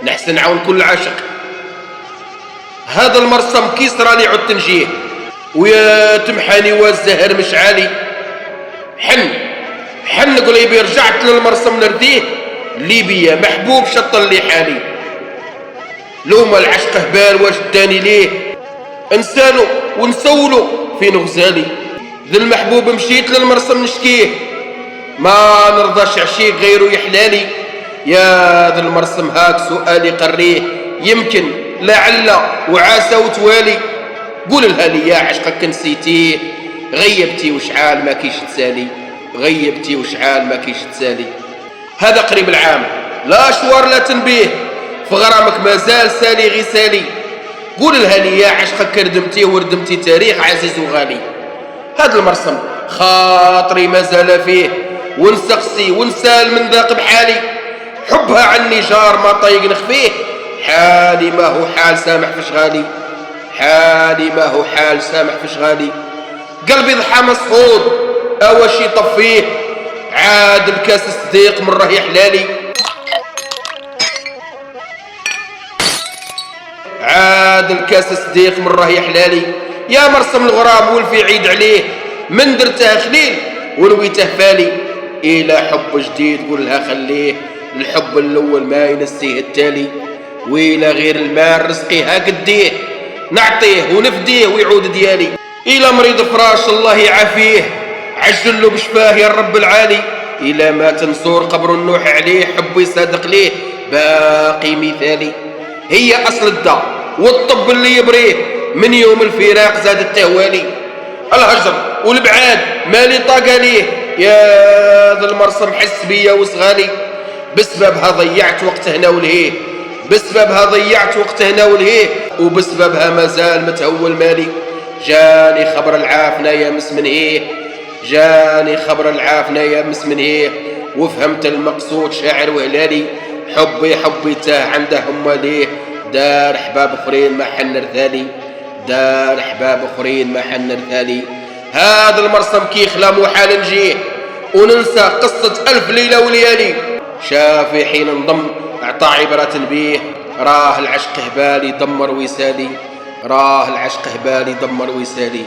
نحسن نعاون كل عاشق. هذا المرسم كي صرالي عدت نجيه، ويا تمحاني والزهر مشعالي. حن قليبي رجعت للمرسم نرديه، ليبيا محبوب شطل لي حالي. لوما العشق هبال واش داني ليه، انسانو ونسولو فين غزالي. ذا المحبوب مشيت للمرسم نشكيه، ما نرضاش عشيق غيرو يحلالي. يا ذا المرسم هاك سؤالي قريه، يمكن لعل وعاسى وتوالي. قول لها لي يا عشقك نسيتيه، غيبتي وشعال ما كيش تسالي، غيبتي وشعال ما كيش تسالي. هذا قريب العام، لا شوار لا تنبيه، في غرامك مازال سالي غسالي. قول لها لي يا عشقك كردمتيه وردمتي تاريخ عزيز وغالي. هذا المرسم خاطري مازال فيه، ونسقسي ونسال من ذاق بحالي. حبها عني جار ما طايق نخفيه، حالي ما هو حال سامح في شغالي، حالي ما هو حال سامح في شغالي. قلبي ضحى مسحوط اواش يطفيه، عاد الكاس صديق من راه يحلالي، عاد الكاس صديق من راه يحلالي. يا مرسم الغرام والفي عيد عليه، من درته خليل ونويته فالي. الى حب جديد قول لها خليه، الحب الاول ما ينسيه التالي. ويلا غير المال رزقي هاقديه، نعطيه ونفديه ويعود ديالي. الى مريض فراش الله يعافيه، عجل له بشفاه يا الرب العالي. الى ما تنصور قبر النوح عليه، حبي صادق ليه باقي مثالي. هي اصل الداء والطب اللي يبريه، من يوم الفراق زاد التهوالي. الهجر والبعاد مالي طاقة ليه، يا ذا المرسم حس بيا وصغالي. بسببها ضيعت وقت هنا ولهيه، بسببها ضيعت وقت هنا ولهيه، وبسببها مازال متهول مالي. جاني خبر العافنة يا مسمنهيه، جاني خبر العافنة يا مسمنهيه، وفهمت المقصود شاعر وهلالي. حبي تاه عنده هماليه، دار احباب اخرين ما حن رثالي، دار احباب اخرين ما حن رثالي. هذا المرسم كي خلا محال نجيه، وننسى قصة ألف ليلة وليالي. شافي حين انضم اعطى عبرة بيه، راه العشق هبالي دمر وسالي، راه العشق هبالي دمر وسالي.